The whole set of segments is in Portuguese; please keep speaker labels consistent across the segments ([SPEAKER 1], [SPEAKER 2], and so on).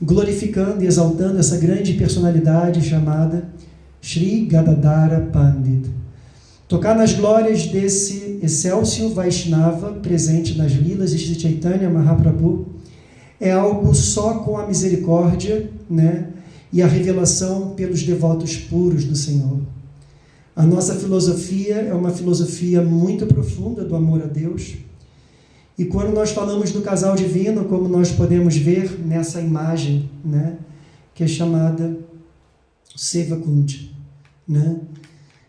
[SPEAKER 1] glorificando e exaltando essa grande personalidade chamada Sri Gadadhara Pandit. Tocar nas glórias desse excelso Vaishnava presente nas lilas de Sri Chaitanya Mahaprabhu é algo só com a misericórdia, né, e a revelação pelos devotos puros do Senhor. A nossa filosofia é uma filosofia muito profunda do amor a Deus. E quando nós falamos do casal divino, como nós podemos ver nessa imagem, né, que é chamada Seva Kunja, né,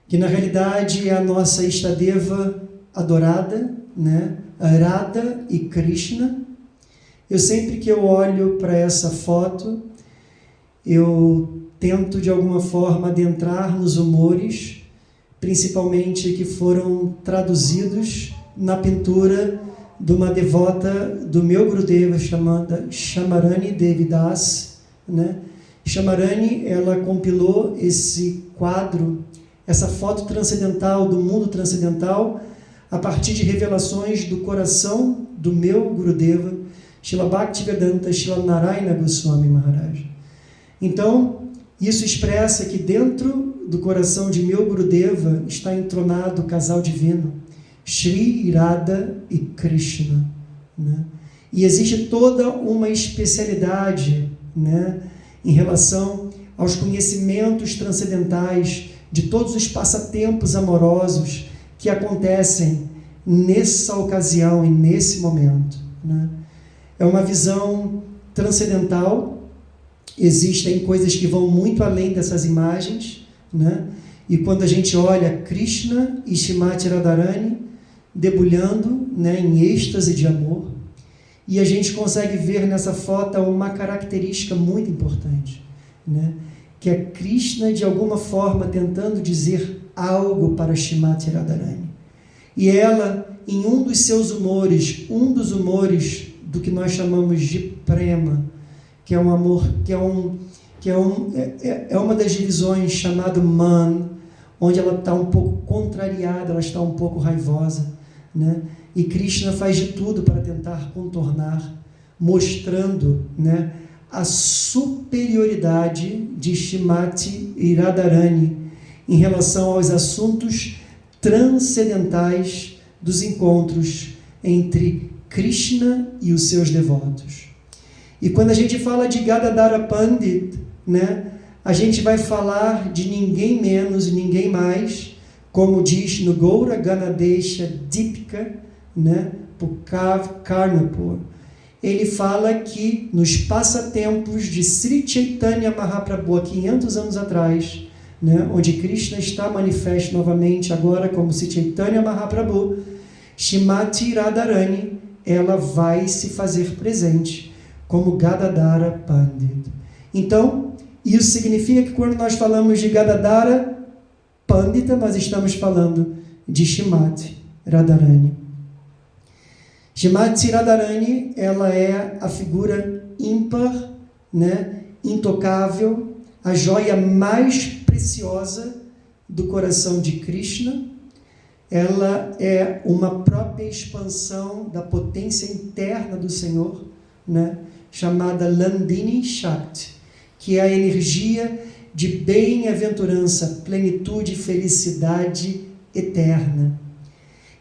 [SPEAKER 1] que na realidade é a nossa Istadeva adorada, né, Radha e Krishna. Eu sempre que eu olho para essa foto, eu tento de alguma forma adentrar nos humores, principalmente que foram traduzidos na pintura de uma devota do meu Gurudeva chamada Shamarani Devidas, né? Shamarani, ela compilou esse quadro, essa foto transcendental do mundo transcendental a partir de revelações do coração do meu Gurudeva, Srila Bhaktivedanta Srila Narayana Goswami Maharaj. Então, isso expressa que dentro do coração de meu Gurudeva está entronado o casal divino, Shri Radha e Krishna, né? E existe toda uma especialidade, né, em relação aos conhecimentos transcendentais de todos os passatempos amorosos que acontecem nessa ocasião e nesse momento, né? É uma visão transcendental. Existem coisas que vão muito além dessas imagens, né? E quando a gente olha Krishna e Shrimati Radharani debulhando, né, em êxtase de amor, e a gente consegue ver nessa foto uma característica muito importante, né, que é Krishna de alguma forma tentando dizer algo para Shrimati Radharani. E ela, em um dos seus humores, um dos humores do que nós chamamos de prema, que é um amor, é uma das divisões chamado man, onde ela está um pouco contrariada, ela está um pouco raivosa, né? E Krishna faz de tudo para tentar contornar, mostrando, né, a superioridade de Shrimati e Radharani em relação aos assuntos transcendentais dos encontros entre Krishna e os seus devotos. E quando a gente fala de Gadadhara Pandit, né, a gente vai falar de ninguém menos e ninguém mais, como diz no Gaura Ganadesha Dipika, né, Pukav Karnapur. Ele fala que nos passatempos de Sri Chaitanya Mahaprabhu, há 500 anos atrás, né, onde Krishna está manifesto novamente agora como Sri Chaitanya Mahaprabhu, Shrimati Radharani, ela vai se fazer presente como Gadadhara Pandit. Então, isso significa que quando nós falamos de Gadadhara Pandita, nós estamos falando de Shrimati Radharani. Shrimati Radharani, ela é a figura ímpar, né, intocável, a joia mais preciosa do coração de Krishna. Ela é uma própria expansão da potência interna do Senhor, né, chamada Landini Shakti, que é a energia de bem-aventurança, plenitude e felicidade eterna.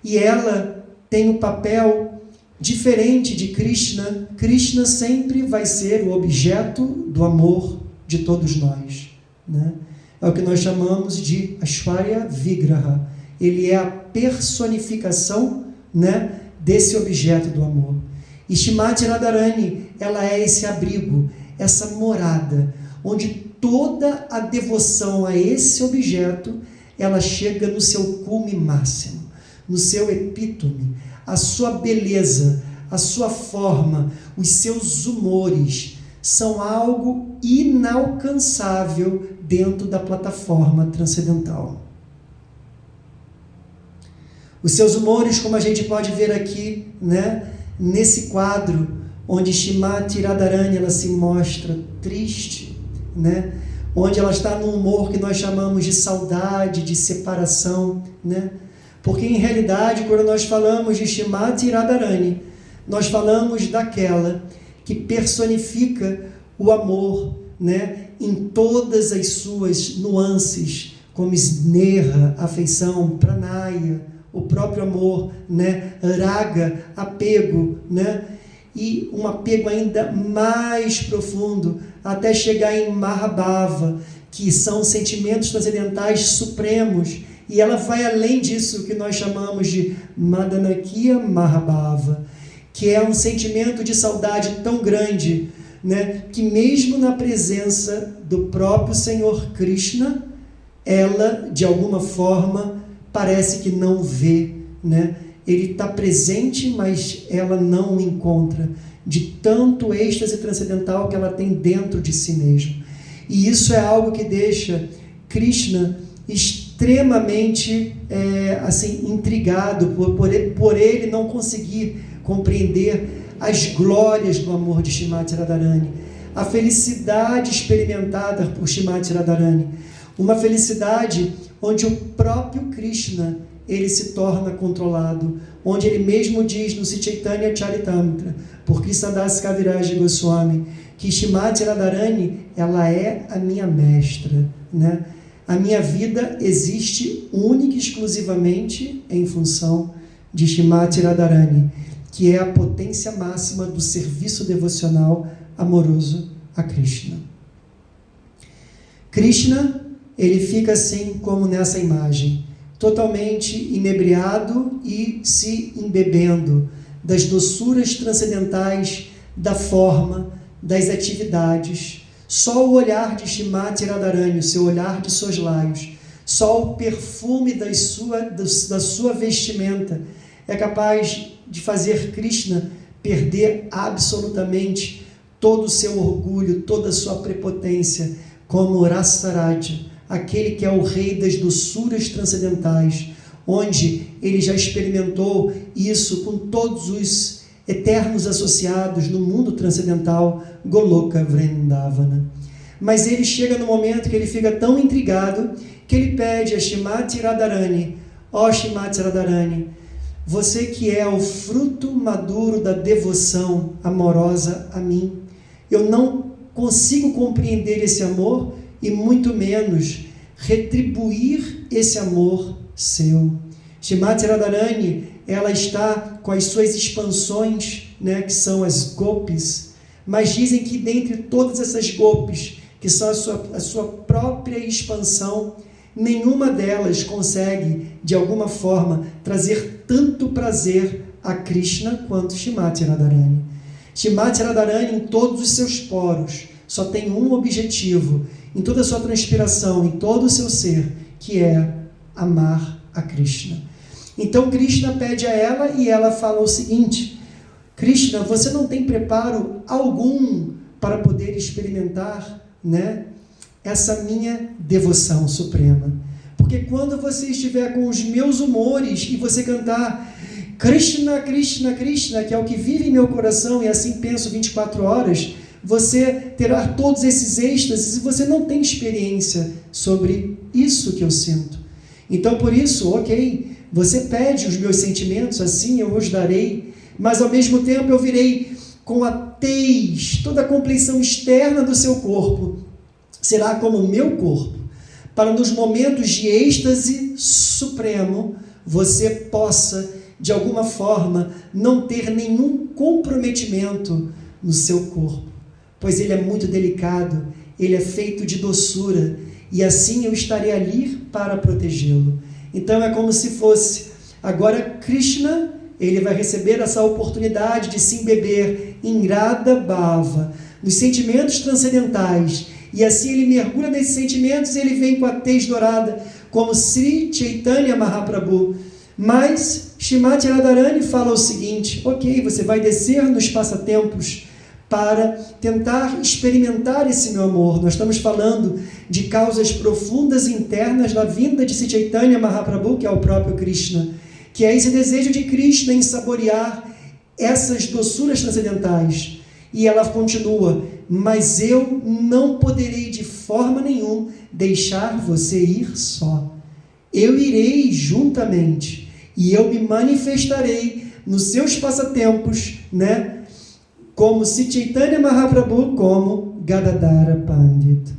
[SPEAKER 1] E ela tem um papel diferente de Krishna. Krishna sempre vai ser o objeto do amor de todos nós, né? É o que nós chamamos de Aishwarya Vigraha. Ele é a personificação, né, desse objeto do amor. E Shrimati Radharani, ela é esse abrigo, essa morada, onde toda a devoção a esse objeto, ela chega no seu cume máximo, no seu epítome, a sua beleza, a sua forma, os seus humores, são algo inalcançável dentro da plataforma transcendental. Os seus humores, como a gente pode ver aqui, né, nesse quadro, onde Shrimati Radharani, ela se mostra triste, né, onde ela está num humor que nós chamamos de saudade, de separação, né, porque em realidade, quando nós falamos de Shrimati Radharani, nós falamos daquela que personifica o amor, né, em todas as suas nuances, como sneha, afeição, pranaya, o próprio amor, né, raga, apego, né, e um apego ainda mais profundo, até chegar em mahabhava, que são sentimentos transcendentais supremos, e ela vai além disso, que nós chamamos de Madanakya Mahabhava, que é um sentimento de saudade tão grande, né, que mesmo na presença do próprio Senhor Krishna, ela, de alguma forma, parece que não vê, né? Ele está presente, mas ela não o encontra, de tanto êxtase transcendental que ela tem dentro de si mesma. E isso é algo que deixa Krishna extremamente intrigado por ele não conseguir compreender as glórias do amor de Shrimati Radharani, a felicidade experimentada por Shrimati Radharani, uma felicidade onde o próprio Krishna ele se torna controlado, onde ele mesmo diz no Chaitanya Charitamrita, por Krishnadas Kaviraj Goswami, que Shrimati Radharani, ela é a minha mestra, né? A minha vida existe única e exclusivamente em função de Shrimati Radharani, que é a potência máxima do serviço devocional amoroso a Krishna. Krishna, ele fica assim como nessa imagem, totalmente inebriado e se embebendo das doçuras transcendentais da forma, das atividades. Só o olhar de Shrimati Radharani, o seu olhar de soslayos, só o perfume da sua vestimenta é capaz de fazer Krishna perder absolutamente todo o seu orgulho, toda a sua prepotência, como Rasaraja, aquele que é o rei das doçuras transcendentais, onde ele já experimentou isso com todos os eternos associados no mundo transcendental, Goloka Vrindavana. Mas ele chega no momento que ele fica tão intrigado, que ele pede a Shrimati Radharani, ó Shrimati Radharani, você que é o fruto maduro da devoção amorosa a mim, eu não consigo compreender esse amor e muito menos retribuir esse amor seu. Shrimati Radharani, ela está com as suas expansões, né, que são as gopis, mas dizem que dentre todas essas gopis, que são a sua própria expansão, nenhuma delas consegue, de alguma forma, trazer tanto prazer a Krishna quanto Shrimati Radharani. Shrimati Radharani, em todos os seus poros, só tem um objetivo, em toda a sua transpiração, em todo o seu ser, que é amar a Krishna. Então Krishna pede a ela e ela fala o seguinte: Krishna, você não tem preparo algum para poder experimentar, né, essa minha devoção suprema? Porque quando você estiver com os meus humores e você cantar Krishna, Krishna, Krishna, que é o que vive em meu coração e assim penso 24 horas, você terá todos esses êxtases e você não tem experiência sobre isso que eu sinto. Então, por isso, ok, você pede os meus sentimentos, assim eu os darei, mas ao mesmo tempo eu virei com a tez, toda a compleição externa do seu corpo será como o meu corpo, para nos momentos de êxtase supremo, você possa, de alguma forma, não ter nenhum comprometimento no seu corpo, pois ele é muito delicado, ele é feito de doçura, e assim eu estarei ali para protegê-lo. Então é como se fosse, agora Krishna, ele vai receber essa oportunidade de se embeber em Radha Bhava, nos sentimentos transcendentais, e assim ele mergulha nesses sentimentos e ele vem com a tez dourada, como Sri Chaitanya Mahaprabhu. Mas Shrimati Radharani fala o seguinte: ok, você vai descer nos passatempos para tentar experimentar esse meu amor. Nós estamos falando de causas profundas internas da vinda de Sri Chaitanya Mahaprabhu, que é o próprio Krishna, que é esse desejo de Krishna em saborear essas doçuras transcendentais. E ela continua: mas eu não poderei de forma nenhuma deixar você ir só. Eu irei juntamente e eu me manifestarei nos seus passatempos, né, como Sri Chaitanya Mahaprabhu, como Gadadhara Pandit.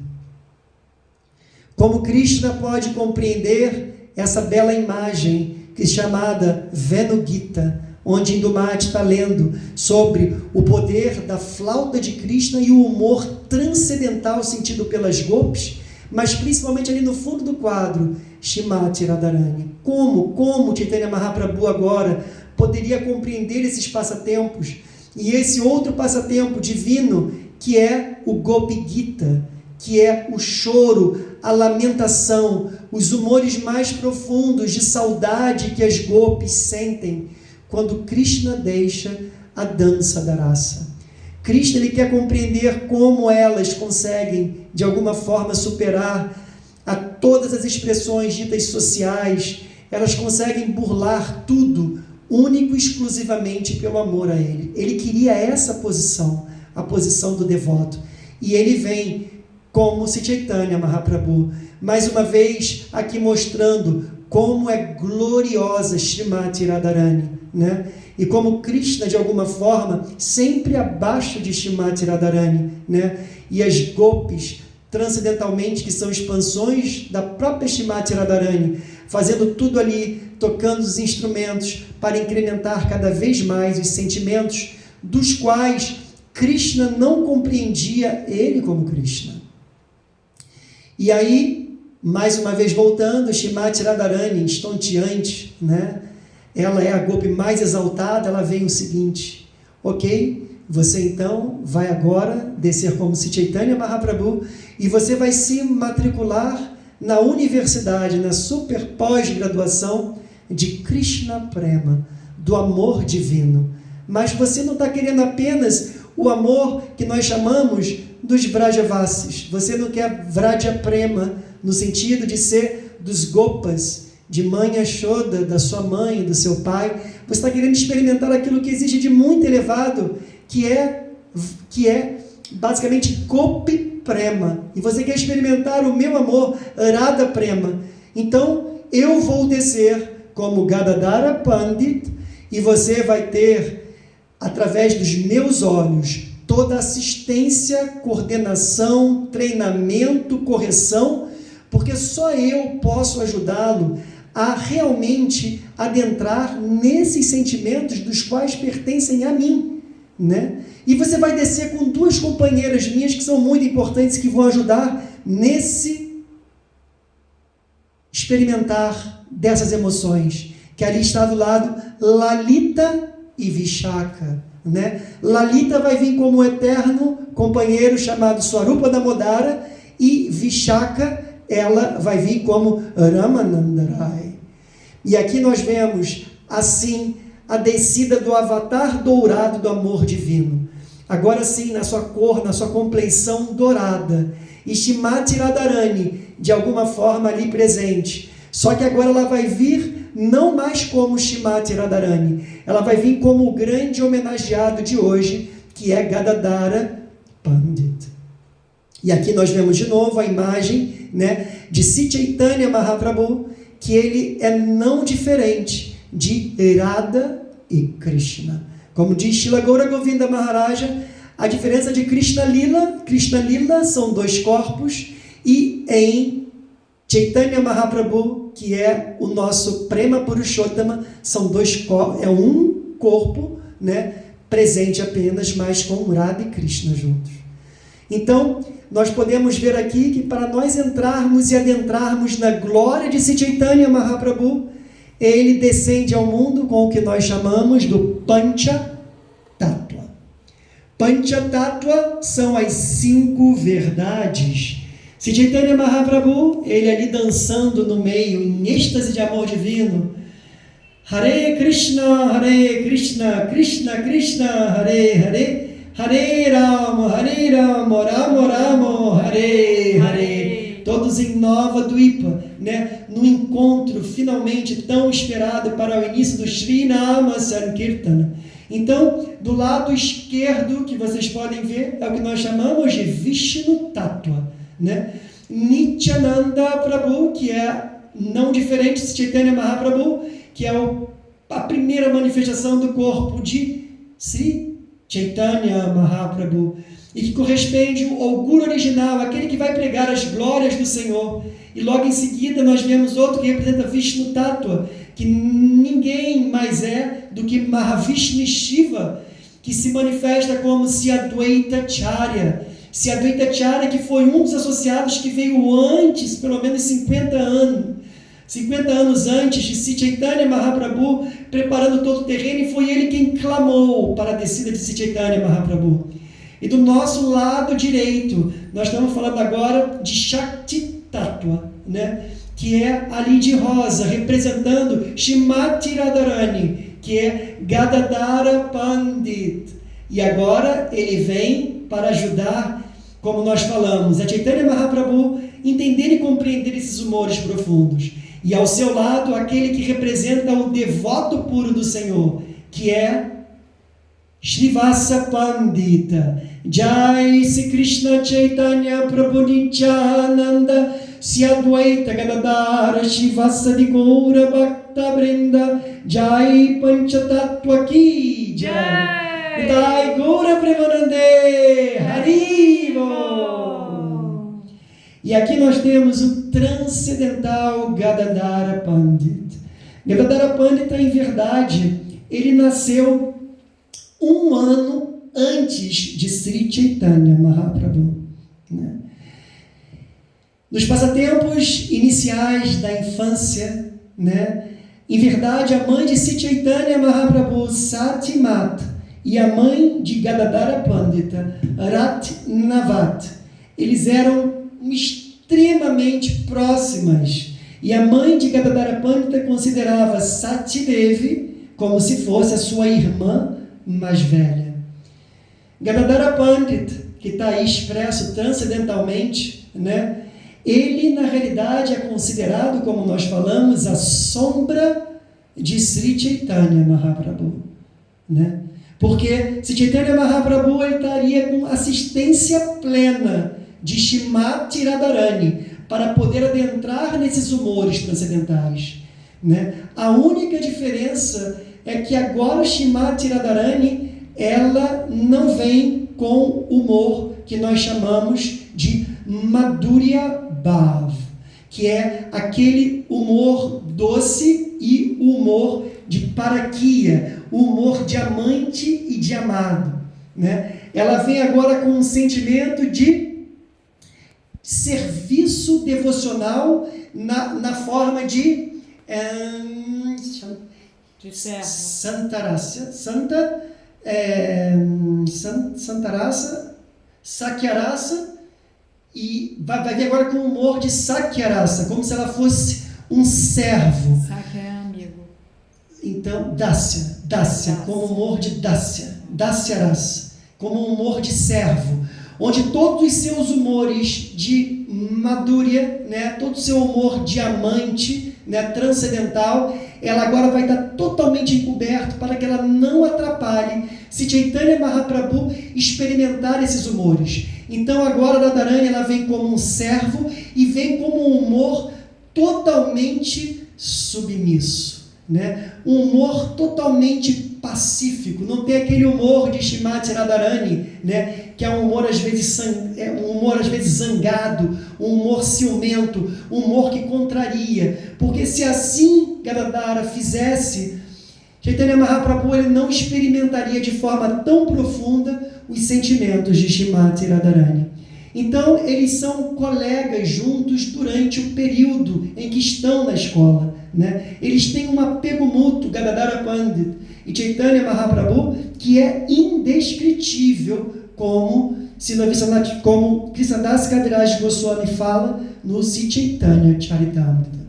[SPEAKER 1] Como Krishna pode compreender essa bela imagem que é chamada Venu Gita, onde Indumati está lendo sobre o poder da flauta de Krishna e o humor transcendental sentido pelas gopis, mas principalmente ali no fundo do quadro, Shrimati Radharani. Como Chaitanya Mahaprabhu agora poderia compreender esses passatempos e esse outro passatempo divino que é o Gopi Gita, que é o choro, a lamentação, os humores mais profundos de saudade que as gopis sentem quando Krishna deixa a dança da raça. Krishna, ele quer compreender como elas conseguem, de alguma forma, superar a todas as expressões ditas sociais, elas conseguem burlar tudo, único e exclusivamente pelo amor a ele. Ele queria essa posição, a posição do devoto. E ele vem como Sri Chaitanya Mahaprabhu, mais uma vez aqui mostrando como é gloriosa Shrimati Radharani, né? E como Krishna, de alguma forma, sempre abaixo de Shrimati Radharani, né? E as gopis, transcendentalmente, que são expansões da própria Shrimati Radharani, fazendo tudo ali, tocando os instrumentos para incrementar cada vez mais os sentimentos dos quais Krishna não compreendia ele como Krishna. E aí, mais uma vez voltando, Shrimati Radharani, estonteante, né? Ela é a gopi mais exaltada, ela vem o seguinte: ok, você então vai agora descer como Sri Chaitanya Mahaprabhu e você vai se matricular na universidade, na super pós-graduação de Krishna Prema, do amor divino. Mas você não está querendo apenas o amor que nós chamamos dos Vrajavasis. Você não quer Vraja Prema, no sentido de ser dos Gopas, de mãe Yashoda, da sua mãe, do seu pai. Você está querendo experimentar aquilo que existe de muito elevado, que é basicamente Gopi Prema. E você quer experimentar o meu amor, Radha Prema. Então, eu vou descer como Gadadhara Pandit e você vai ter, através dos meus olhos, toda assistência, coordenação, treinamento, correção, porque só eu posso ajudá-lo a realmente adentrar nesses sentimentos dos quais pertencem a mim, né? E você vai descer com duas companheiras minhas que são muito importantes, que vão ajudar nesse experimentar dessas emoções, que ali está do lado Lalita e Vishaka, né? Lalita vai vir como um eterno companheiro chamado Swarupa Damodara, e Vishaka, ela vai vir como Ramanandarai. E aqui nós vemos, assim, a descida do avatar dourado do amor divino. Agora sim, na sua cor, na sua compleição dourada. E Shrimati Radharani, de alguma forma ali presente. Só que agora ela vai vir não mais como Shrimati Radharani. Ela vai vir como o grande homenageado de hoje, que é Gadadhara Pandit. E aqui nós vemos de novo a imagem, né, de Sri Chaitanya Mahaprabhu, que ele é não diferente de Radha e Krishna. Como diz Srila Gaura Govinda Maharaja, a diferença de Krishna Lila são dois corpos, e em Chaitanya Mahaprabhu, que é o nosso Prema Purushottama, são dois corpos, é um corpo, né, presente apenas, mas com Radha e Krishna juntos. Então, nós podemos ver aqui que para nós entrarmos e adentrarmos na glória de Sri Chaitanya Mahaprabhu, ele descende ao mundo com o que nós chamamos do Pancha Tattva. Pancha Tattva são as 5 verdades. Sri Chaitanya Mahaprabhu, ele ali dançando no meio, em êxtase de amor divino, Hare Krishna, Krishna Krishna, Hare Hare, Hare Rama, Rama Rama, Hare Hare. Todos em Nova Dwipa, né? No encontro finalmente tão esperado para o início do Shri Nama Sankirtana. Então, do lado esquerdo, que vocês podem ver, é o que nós chamamos de Vishnu Tattva, né? Nityananda Prabhu, que é não diferente de Chaitanya Mahaprabhu, que é a primeira manifestação do corpo de Sri Chaitanya Mahaprabhu, e que corresponde ao Guru original, aquele que vai pregar as glórias do Senhor. E logo em seguida nós vemos outro que representa Vishnu Tattva, que ninguém mais é do que Mahavishnu Shiva, que se manifesta como Siadvaita Charya. Siadvaita Charya, que foi um dos associados que veio antes, pelo menos 50 anos antes de Sri Chaitanya Mahaprabhu, preparando todo o terreno, e foi ele quem clamou para a descida de Sri Chaitanya Mahaprabhu. E do nosso lado direito, nós estamos falando agora de Shakti Tattva, né? Que é ali de rosa, representando Shrimati Radharani, que é Gadadhara Pandit. E agora ele vem para ajudar, como nós falamos, a Chaitanya Mahaprabhu entender e compreender esses humores profundos. E ao seu lado, aquele que representa o devoto puro do Senhor, que é Shrivasa Pandita. Jai Sri Krishna Chaitanya Prabhu Nityananda Sri Advaita Gadadhara Shrivasa di Gaura Bhakta Brinda Jai Panchatattva Ki Jai Jai Gaura Premanande Haribo. E aqui nós temos o transcendental Gadadhara Pandit. Gadadhara Pandita, em verdade, ele nasceu 1 ano antes de Sri Chaitanya Mahaprabhu, né? Nos passatempos iniciais da infância, né? Em verdade, a mãe de Sri Chaitanya Mahaprabhu, Satimat, e a mãe de Gadadhara Pandita, Ratnavat, eles eram extremamente próximas. E a mãe de Gadadhara Pandita considerava Satidevi como se fosse a sua irmã mais velha. Gadadhara Pandit, que está aí expresso transcendentalmente, né? Ele, na realidade, é considerado, como nós falamos, a sombra de Sri Chaitanya Mahaprabhu, né? Porque Sri Chaitanya Mahaprabhu ele estaria com assistência plena de Shrimati Radharani para poder adentrar nesses humores transcendentais, né? A única diferença é que agora Shrimati Radharani ela não vem com humor que nós chamamos de Madhurya Bhav, que é aquele humor doce e o humor de Parakya, o humor de amante e de amado, né? Ela vem agora com um sentimento de serviço devocional na forma de Santarasa, Santarasa, Sakyarasa, e vai vir agora com o humor de Sakyarasa, como se ela fosse um servo.
[SPEAKER 2] Sakya é amigo.
[SPEAKER 1] Então, Dasya, como o humor de Dasyarasa, como um humor de servo, onde todos os seus humores de Madhurya, né, todo o seu humor de amante, né, transcendental, ela agora vai estar totalmente encoberto para que ela não atrapalhe se Chaitanya Mahaprabhu experimentar esses humores. Então agora Radharani ela vem como um servo e vem como um humor totalmente submisso, né? Um humor totalmente pacífico, não tem aquele humor de Shrimati Radharani, né? Que é um humor às vezes zangado, um humor ciumento, um humor que contraria, porque se assim Gadadhara fizesse, Chaitanya Mahaprabhu ele não experimentaria de forma tão profunda os sentimentos de Shrimati Radharani. Então eles são colegas juntos durante o período em que estão na escola, né? Eles têm um apego mútuo, Gadadhara Pandit e Chaitanya Mahaprabhu, que é indescritível, como Krishnadas Kaviraj Goswami fala no Sri Chaitanya Charitamrita.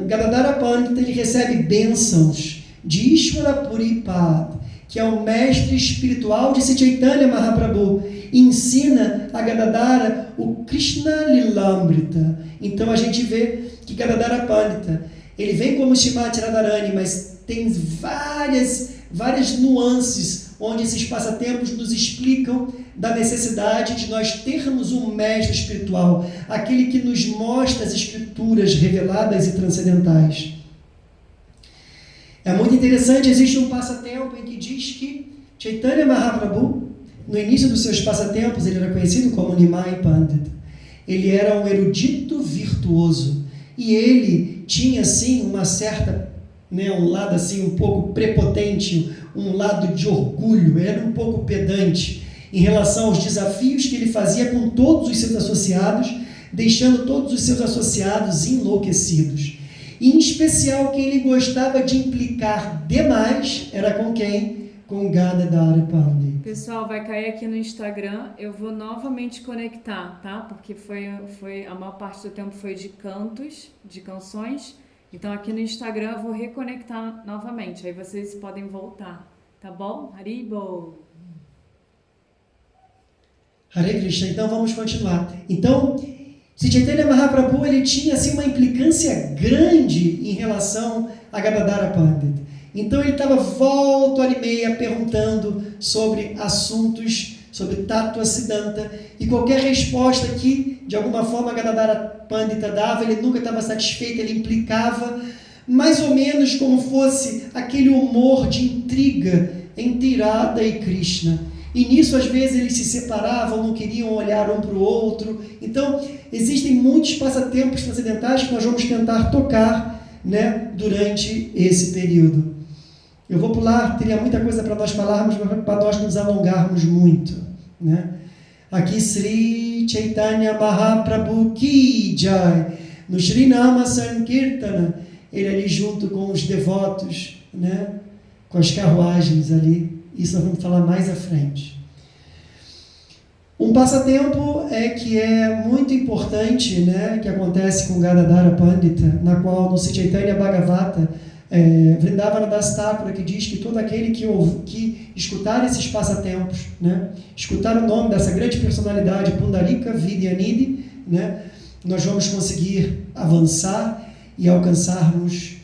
[SPEAKER 1] Gadadhara Pandita ele recebe bênçãos de Ishvara Puripad, que é o mestre espiritual de Sri Chaitanya Mahaprabhu, e ensina a Gadadhara o Krishna Lilamrita. Então a gente vê que Gadadhara Pandita ele vem como Shrimati Radharani, mas tem várias nuances onde esses passatempos nos explicam da necessidade de nós termos um mestre espiritual, aquele que nos mostra as escrituras reveladas e transcendentais. É muito interessante, existe um passatempo em que diz que Chaitanya Mahaprabhu, no início dos seus passatempos, ele era conhecido como Nimai Pandit. Ele era um erudito virtuoso e ele tinha assim uma certa, um lado assim um pouco prepotente, um lado de orgulho, era um pouco pedante em relação aos desafios que ele fazia com todos os seus associados, deixando todos os seus associados enlouquecidos. E, em especial, quem ele gostava de implicar demais era com quem? Com Gadadhara Pandit.
[SPEAKER 2] Pessoal, vai cair aqui no Instagram, eu vou novamente conectar, tá? Porque a maior parte do tempo foi de cantos, de canções. Então aqui no Instagram eu vou reconectar novamente, aí vocês podem voltar, tá bom? Haribo!
[SPEAKER 1] Hare Krishna, então vamos continuar. Então, Chaitanya Mahaprabhu, ele tinha assim uma implicância grande em relação a Gadadhara Pandit. Então ele estava volta e meia perguntando sobre assuntos, sobre Tattva Siddhanta, e qualquer resposta que, de alguma forma, Gadadhara Pandita dava, ele nunca estava satisfeito, ele implicava, mais ou menos como fosse aquele humor de intriga entre Radha e Krishna. E nisso, às vezes, eles se separavam, não queriam olhar um para o outro. Então, existem muitos passatempos transcendentais que nós vamos tentar tocar, durante esse período. Eu vou pular, teria muita coisa para nós falarmos, mas para nós nos alongarmos muito. Aqui, Sri Chaitanya Mahaprabhu Ki Jai, no Sri Nama Sankirtana, ele ali junto com os devotos, com as carruagens ali. Isso nós vamos falar mais à frente. Um passatempo que é muito importante, que acontece com Gadadhara Pandita, na qual no Chaitanya Bhagavata, Vrindavana Das Thakura, que diz que todo aquele que escutar esses passatempos, escutar o nome dessa grande personalidade, Pundarika Vidyanidhi, nós vamos conseguir avançar e alcançarmos,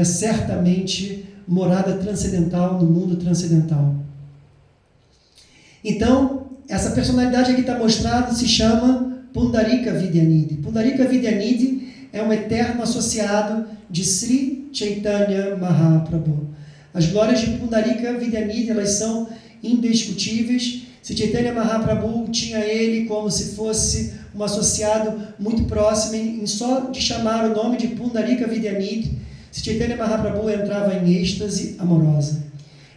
[SPEAKER 1] certamente, morada transcendental no mundo transcendental. Então, essa personalidade aqui está mostrada, se chama Pundarika Vidyanidhi. Pundarika Vidyanidhi é um eterno associado de Sri Chaitanya Mahaprabhu. As glórias de Pundarika Vidyanidhi, elas são indiscutíveis. Sri Chaitanya Mahaprabhu tinha ele como se fosse um associado muito próximo, em só de chamar o nome de Pundarika Vidyanidhi, Sri Chaitanya Mahaprabhu entrava em êxtase amorosa.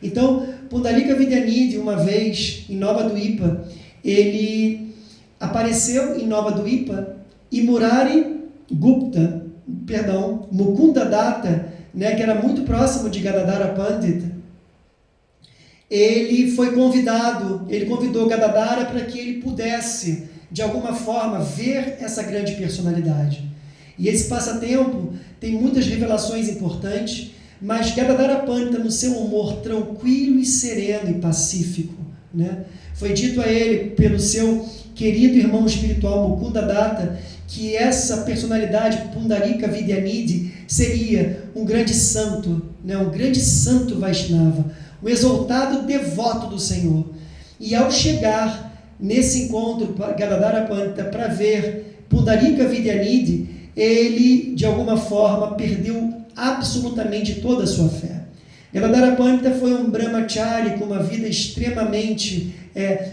[SPEAKER 1] Então, Pundarika Vidyanidhi, uma vez em Nova Dwipa, ele apareceu em Nova Dwipa e Mukunda Datta, que era muito próximo de Gadadhara Pandita, ele convidou Gadadhara para que ele pudesse, de alguma forma, ver essa grande personalidade. E esse passatempo tem muitas revelações importantes, mas Gadadhara Pandita, no seu humor tranquilo e sereno e pacífico, foi dito a ele pelo seu querido irmão espiritual Mukunda Datta que essa personalidade Pundarika Vidyanidhi seria um grande santo, um grande santo Vaishnava, um exaltado devoto do Senhor. E ao chegar nesse encontro, Gadadhara Pandita, para ver Pundarika Vidyanidhi, ele, de alguma forma, perdeu absolutamente toda a sua fé. Gadadhara Pandita foi um brahmachari com uma vida extremamente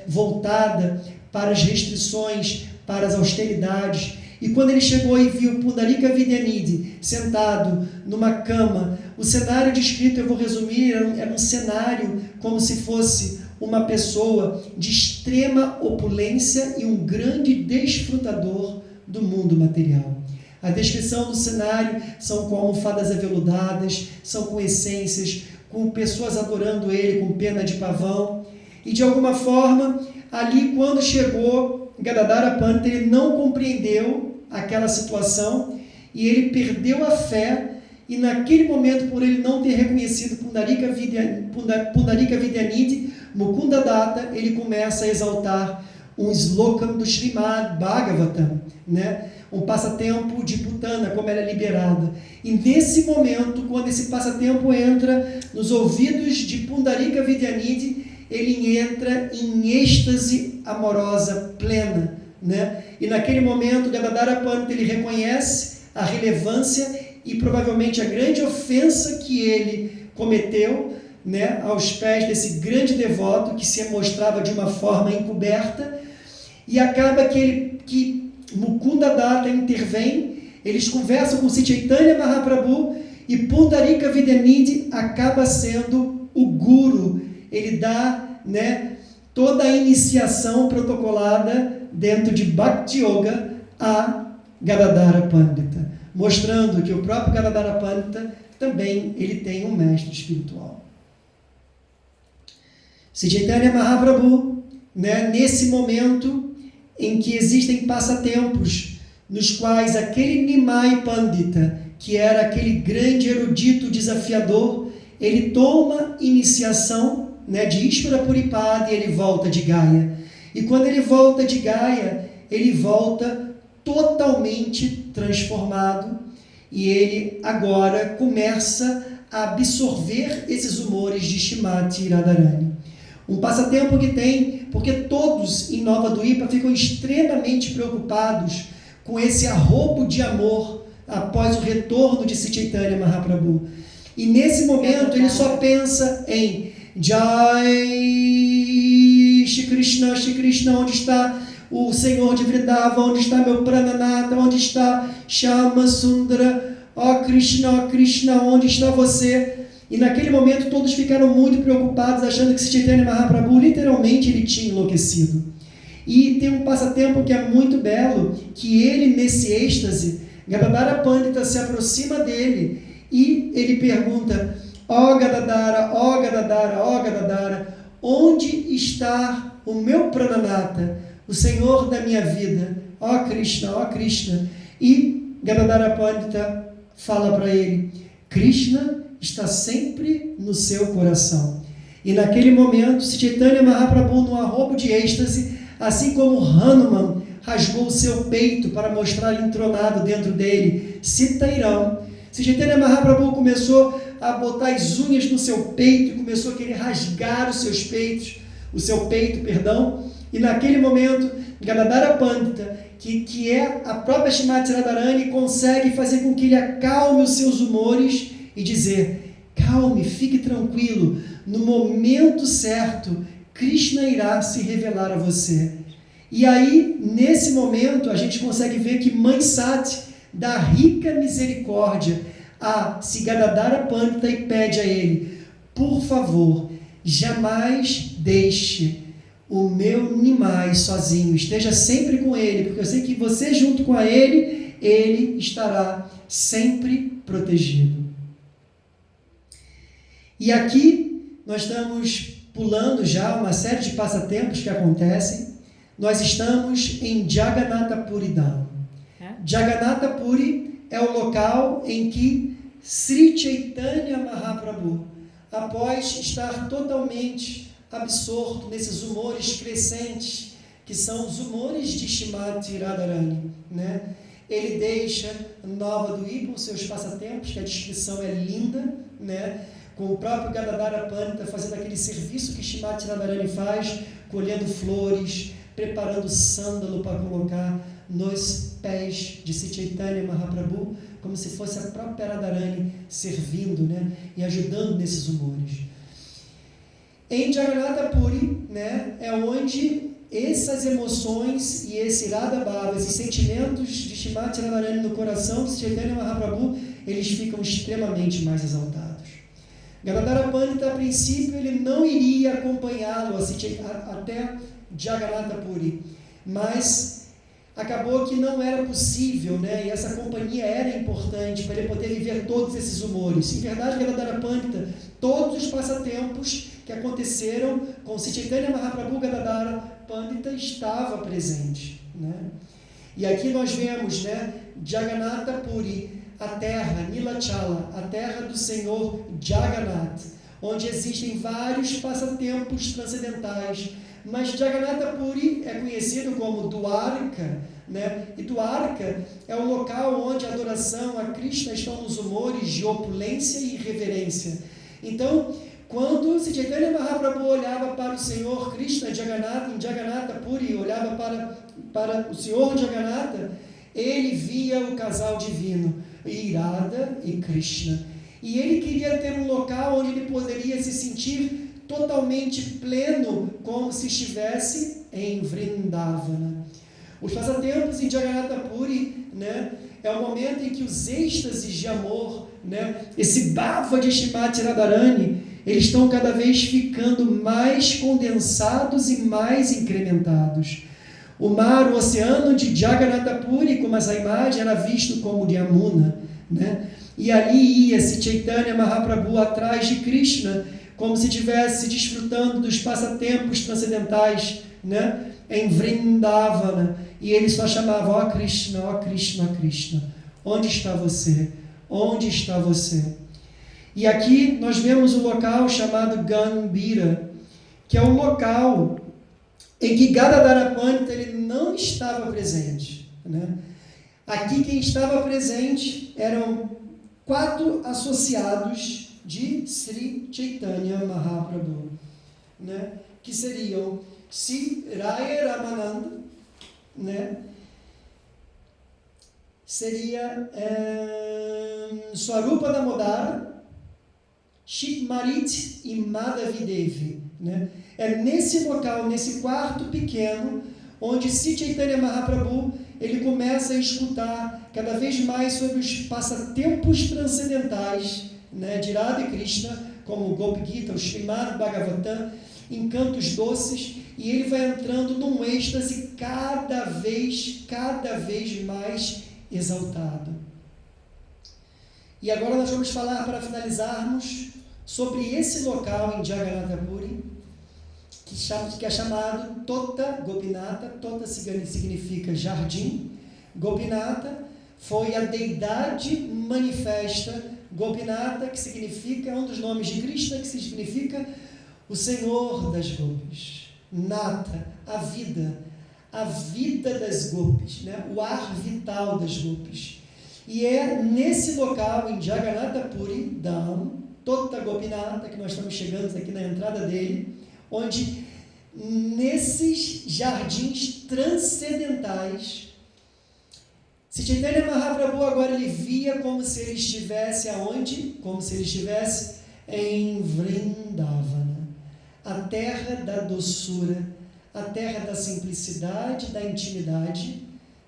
[SPEAKER 1] voltada para as restrições, para as austeridades. E quando ele chegou e viu Pundarika Vidyanidhi sentado numa cama, o cenário descrito, eu vou resumir, era um cenário como se fosse uma pessoa de extrema opulência e um grande desfrutador do mundo material. A descrição do cenário são com almofadas aveludadas, são com essências, com pessoas adorando ele com pena de pavão. E de alguma forma, ali quando chegou Gadadhara Pandita, ele não compreendeu aquela situação e ele perdeu a fé. E naquele momento, por ele não ter reconhecido Pundarika Vidyanidhi, Mukunda Datta, ele começa a exaltar um slokam do Srimad Bhagavatam, um passatempo de Putana, como ela é liberada. E nesse momento, quando esse passatempo entra nos ouvidos de Pundarika Vidyanidhi, ele entra em êxtase amorosa plena, E naquele momento, Gadadhara Pandita, ele reconhece a relevância e provavelmente a grande ofensa que ele cometeu, né, aos pés desse grande devoto que se mostrava de uma forma encoberta, e acaba que Mukunda Datta intervém, eles conversam com Sri Chaitanya Mahaprabhu, e Pundarika Vidyamidhi acaba sendo o guru. Ele dá, né, toda a iniciação protocolada dentro de Bhakti Yoga a Gadadhara Pandita, mostrando que o próprio Gadadhara Pandita também ele tem um mestre espiritual. Sri Chaitanya Mahaprabhu, né, nesse momento em que existem passatempos nos quais aquele Nimai Pandita, que era aquele grande erudito desafiador, ele toma iniciação, né, de Ishvara Puripada, e ele volta de Gaya. E quando ele volta de Gaya, ele volta totalmente transformado, e ele agora começa a absorver esses humores de Shrimati Radharani. Um passatempo que tem, porque todos em Nova Dwipa ficam extremamente preocupados com esse arrobo de amor após o retorno de Sri Chaitanya Mahaprabhu. E nesse momento ele só pensa em Jai Shri Krishna, onde está o Senhor de Vrindavan, onde está meu Prananata, onde está Shama Sundara, ó Krishna, onde está você? E naquele momento todos ficaram muito preocupados, achando que Sri Chaitanya Mahaprabhu literalmente ele tinha enlouquecido. E tem um passatempo que é muito belo, que ele nesse êxtase, Gadadhara Pandita se aproxima dele e ele pergunta: ó Gadadhara, onde está o meu Prananata, o Senhor da minha vida? Ó Krishna. E Gadadhara Pandita fala para ele: Krishna está sempre no seu coração. E naquele momento, Sri Chaitanya Mahaprabhu, num arrobo de êxtase, assim como Hanuman rasgou o seu peito para mostrar entronado dentro dele Sitairam, Sri Chaitanya Mahaprabhu começou a botar as unhas no seu peito e começou a querer rasgar o seu peito, e naquele momento, Gadadhara Pandita, que é a própria Shrimati Radharani, consegue fazer com que ele acalme os seus humores e dizer: calme, fique tranquilo, no momento certo, Krishna irá se revelar a você. E aí, nesse momento, a gente consegue ver que Mãe Sati dá rica misericórdia a Gadadhara Pandita e pede a ele: por favor, jamais deixe o meu Nimai sozinho, esteja sempre com ele, porque eu sei que você junto com ele estará sempre protegido. E aqui nós estamos pulando já uma série de passatempos que acontecem. Nós estamos em Jagannatha Puri Dham. Jagannatha Puri é o local em que Sri Chaitanya Mahaprabhu, após estar totalmente absorto nesses humores crescentes, que são os humores de Shrimati Radharani, né? Ele deixa Nova Dwipa, os seus passatempos, que a descrição é linda, né? Com o próprio Gadadhara Pandita fazendo aquele serviço que Shrimati Radharani faz, colhendo flores, preparando sândalo para colocar nos pés de Sri Chaitanya Mahaprabhu, como se fosse a própria Radharani servindo, né, e ajudando nesses humores. Em Jagannatha Puri, né, é onde essas emoções e esse Radha Bhava, esses sentimentos de Shrimati Radharani no coração de Sri Chaitanya Mahaprabhu, eles ficam extremamente mais exaltados. Gadadhara Pandita, a princípio, ele não iria acompanhá-lo até Jagannatha Puri, mas acabou que não era possível, né? E essa companhia era importante para ele poder viver todos esses humores. Em verdade, Gadadhara Pandita, todos os passatempos que aconteceram com Sri Chaitanya Mahaprabhu, Gadadhara Pandita estava presente, né? E aqui nós vemos, né, Jagannatha Puri, a terra, Nilachala, a terra do Senhor Jagannath, onde existem vários passatempos transcendentais. Mas Jagannatha Puri é conhecido como Dwarka, né? E Dwarka é o local onde a adoração a Krishna estão nos humores de opulência e reverência. Então, quando Sri Chaitanya Mahaprabhu olhava para o Senhor Krishna em Jagannatha Puri, olhava para o Senhor Jagannatha, ele via o casal divino, Radha e Krishna. E ele queria ter um local onde ele poderia se sentir totalmente pleno, como se estivesse em Vrindavana. Os passatempos em Jagannatha Puri, né, é o momento em que os êxtases de amor, né, esse bhava de Shrimati Radharani, eles estão cada vez ficando mais condensados e mais incrementados. O mar, o oceano de Jagannatha Puri, como essa imagem, era visto como de Yamuna, né? E ali ia-se Chaitanya Mahaprabhu atrás de Krishna, como se estivesse desfrutando dos passatempos transcendentais, né, em Vrindavana. E ele só chamava, ó Krishna, ó Krishna, ó Krishna. Onde está você? Onde está você? E aqui nós vemos um local chamado Gambhira, que é um local em que Gadadhara Pandita ele não estava presente, né? Aqui quem estava presente eram 4 associados de Sri Chaitanya Mahaprabhu, né? Que seriam Sri Raya Ramananda, né? Seria Swarupa Damodara, Shikmarit e Madhavi Devi, né? É nesse local, nesse quarto pequeno, onde Sri Chaitanya Mahaprabhu ele começa a escutar cada vez mais sobre os passatempos transcendentais, né, de Radha e Krishna, como o Gopi Gita, o Srimad Bhagavatam, em cantos doces, e ele vai entrando num êxtase cada vez mais exaltado. E agora nós vamos falar, para finalizarmos, sobre esse local em Jagannatha Puri, que é chamado Tota Gopinatha. Tota significa jardim. Gopinatha foi a deidade manifesta. Gopinatha, que significa, é um dos nomes de Krishna, que significa o Senhor das Gopis. Nata, a vida das Gopis, né? O ar vital das Gopis. E é nesse local, em Jagannatha Puri Dham, Tota Gopinatha, que nós estamos chegando aqui na entrada dele, onde nesses jardins transcendentais, Sri Chaitanya Mahaprabhu agora ele via como se ele estivesse aonde? Como se ele estivesse em Vrindavana, a terra da doçura, a terra da simplicidade, da intimidade,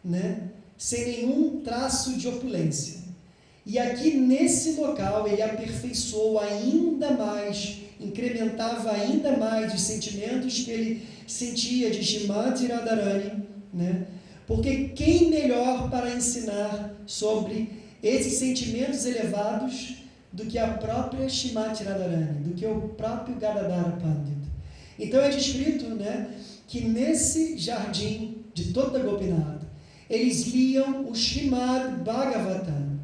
[SPEAKER 1] né? Sem nenhum traço de opulência. E aqui nesse local ele aperfeiçoou ainda mais, incrementava ainda mais os sentimentos que ele sentia de Shrimati Radharani, né? Porque quem melhor para ensinar sobre esses sentimentos elevados do que a própria Shrimati Radharani, do que o próprio Gadadhara Pandita. Então é descrito, né, que nesse jardim de Tota Gopinatha, eles liam o Srimad Bhagavatam,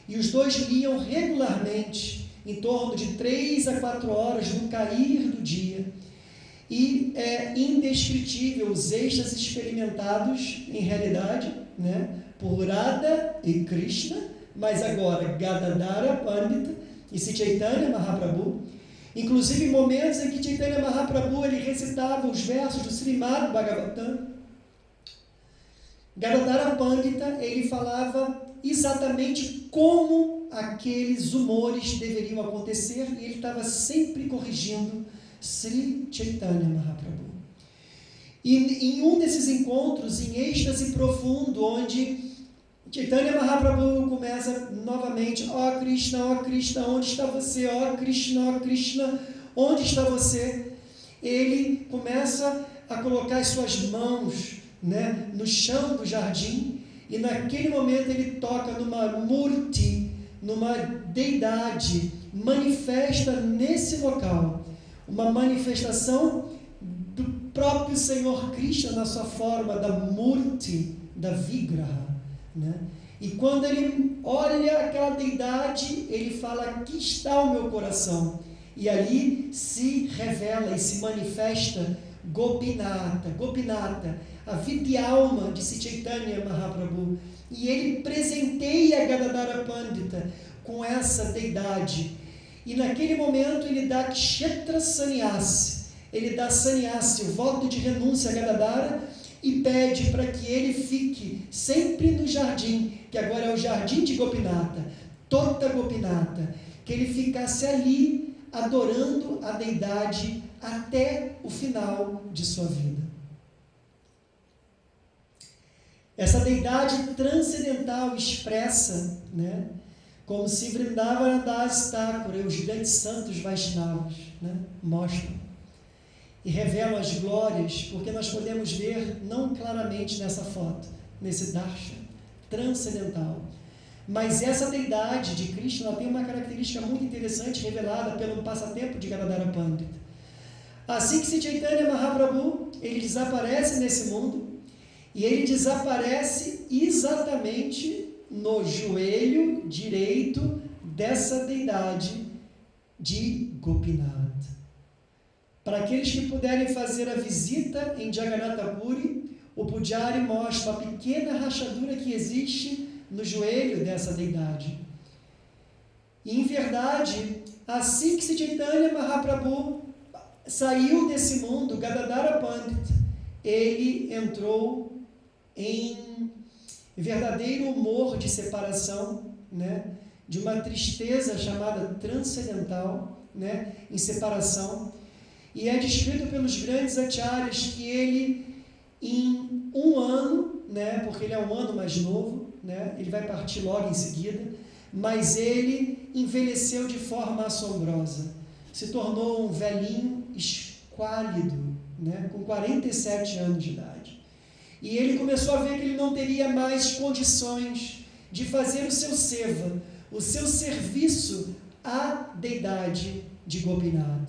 [SPEAKER 1] e os dois liam regularmente, em torno de 3 a 4 horas no cair do dia, e é indescritível os êxtases experimentados, em realidade, né, por Radha e Krishna, mas agora Gadadhara Pandita e Sri Chaitanya Mahaprabhu, inclusive momentos em que Chaitanya Mahaprabhu ele recitava os versos do Srimad Bhagavatam. Gadadhara Pandita ele falava exatamente como aqueles humores deveriam acontecer, e ele estava sempre corrigindo Sri Chaitanya Mahaprabhu. E em um desses encontros, em êxtase profundo, onde Chaitanya Mahaprabhu começa novamente, ó Krishna, onde está você? Ó Krishna, onde está você? Ele começa a colocar as suas mãos, né, no chão do jardim, e naquele momento ele toca numa murti, numa deidade manifesta nesse local, uma manifestação do próprio Senhor Krishna na sua forma da murti, da vigraha, né? E quando ele olha aquela deidade, ele fala, aqui está o meu coração, e ali se revela e se manifesta Gopinatha, a vida e alma de Sri Chaitanya Mahaprabhu, e ele presenteia Gadadhara Pandita com essa deidade, e naquele momento ele dá Kshetra Sannyasi, ele dá Sannyasi, o voto de renúncia a Gadadhara, e pede para que ele fique sempre no jardim, que agora é o jardim de Gopinatha, Tota Gopinatha, que ele ficasse ali adorando a deidade até o final de sua vida. Essa deidade transcendental expressa, né, como se Vrindavan Das Thakura, os grandes santos Vaishnavas, né, mostram e revelam as glórias, porque nós podemos ver, não claramente nessa foto, nesse darshan transcendental, mas essa deidade de Krishna tem uma característica muito interessante revelada pelo passatempo de Gadadhara Pandita. Assim que Sri Chaitanya Mahaprabhu, ele desaparece nesse mundo, e ele desaparece exatamente no joelho direito dessa deidade de Gopinath. Para aqueles que puderem fazer a visita em Jagannath Puri, o Pujari mostra a pequena rachadura que existe no joelho dessa deidade. E, em verdade, assim que Sri Chaitanya Mahaprabhu saiu desse mundo, Gadadhara Pandita, ele entrou em verdadeiro humor de separação, né, de uma tristeza chamada transcendental, né, em separação, e é descrito pelos grandes acharyas que ele, em um ano, né, porque ele é um ano mais novo, né, ele vai partir logo em seguida, mas ele envelheceu de forma assombrosa, se tornou um velhinho esquálido, né, com 47 anos de idade. E ele começou a ver que ele não teria mais condições de fazer o seu seva, o seu serviço à deidade de Gopinath.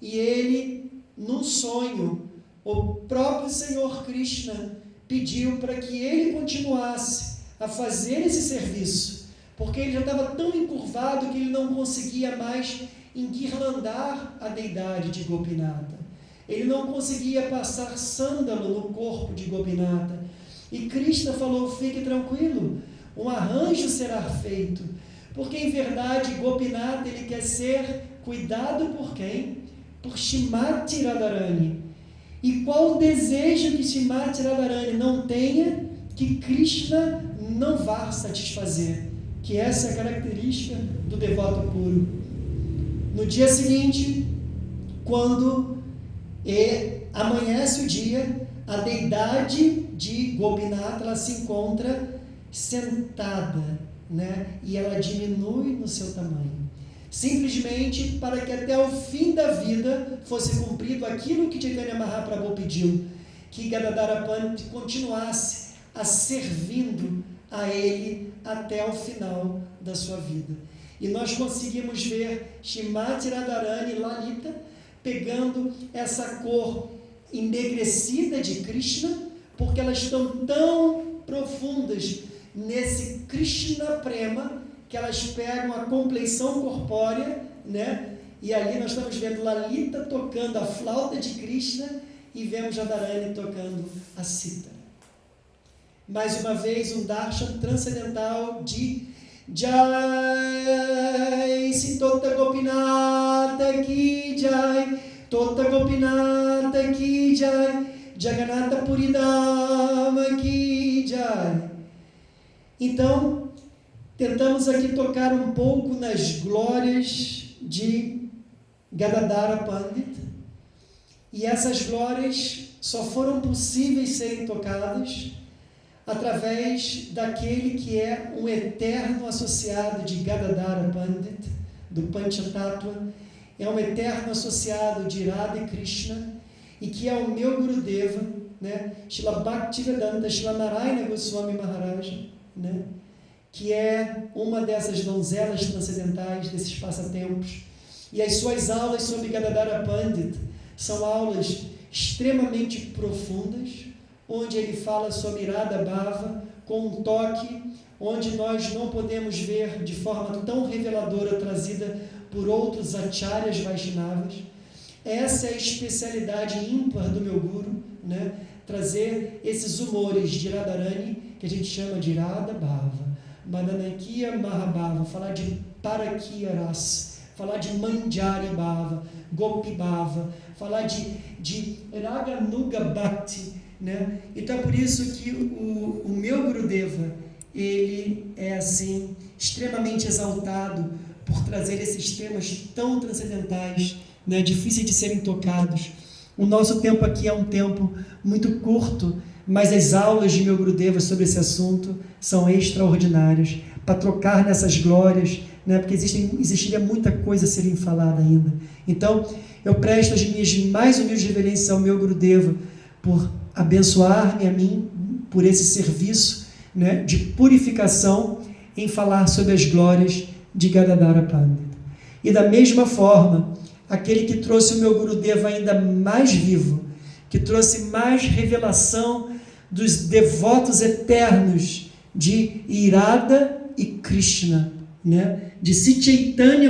[SPEAKER 1] E ele, num sonho, o próprio Senhor Krishna pediu para que ele continuasse a fazer esse serviço, porque ele já estava tão encurvado que ele não conseguia mais enguirlandar a deidade de Gopinath. Ele não conseguia passar sândalo no corpo de Gopinath. E Krishna falou, fique tranquilo, um arranjo será feito, porque em verdade Gopinath ele quer ser cuidado por quem? Por Shrimati Radharani. E qual o desejo que Shrimati Radharani não tenha, que Krishna não vá satisfazer? Que essa é a característica do devoto puro. No dia seguinte, quando amanhece o dia, a deidade de Gopinath ela se encontra sentada, né? E ela diminui no seu tamanho, simplesmente para que até o fim da vida fosse cumprido aquilo que Chaitanya Mahaprabhu pediu, que Gadadhara Pandita continuasse a servindo a ele até o final da sua vida. E nós conseguimos ver Shrimati Radharani e Lalita pegando essa cor enegrecida de Krishna, porque elas estão tão profundas nesse Krishna Prema, que elas pegam a compleição corpórea, né? E ali nós estamos vendo Lalita tocando a flauta de Krishna e vemos Radharani tocando a cítara. Mais uma vez, um darshan transcendental de Jai, Sri Tota Gopinata Ki Jai, Tota Gopinata Ki Jai, Jagannatha Puri Dhama Ki Jai. Então, tentamos aqui tocar um pouco nas glórias de Gadadhara Pandita, e essas glórias só foram possíveis serem tocadas através daquele que é um eterno associado de Gadadhara Pandita, do Panchatattva, é um eterno associado de Radha e Krishna, e que é o meu Gurudeva, né? Srila Bhaktivedanta Srila Narayana Goswami Maharaja, né? Que é uma dessas donzelas transcendentais, desses passatempos. E as suas aulas sobre Gadadhara Pandita são aulas extremamente profundas, onde ele fala sobre Radha Bhava, com um toque onde nós não podemos ver de forma tão reveladora trazida por outros acharyas Vaishnavas. Essa é a especialidade ímpar do meu guru, né? Trazer esses humores de Radharani, que a gente chama de Radha Bhava, Madanakiya Mahabhava, falar de Parakiya Rasa, falar de Manjari Bhava, Gopi Bhava, falar de Raganuga Bhakti, né? Então é por isso que o meu Gurudeva, ele é assim extremamente exaltado, por trazer esses temas tão transcendentais, né, difíceis de serem tocados. O nosso tempo aqui é um tempo muito curto, mas as aulas de meu Gurudeva sobre esse assunto são extraordinárias, para trocar nessas glórias, né, porque existiria muita coisa a serem falada ainda. Então, eu presto as minhas mais humildes reverências ao meu Gurudeva por abençoar-me a mim, por esse serviço, né, de purificação em falar sobre as glórias de Gadadhara Pandita. E da mesma forma, aquele que trouxe o meu Gurudeva ainda mais vivo, que trouxe mais revelação dos devotos eternos de Irada e Krishna, né? De Sri Chaitanya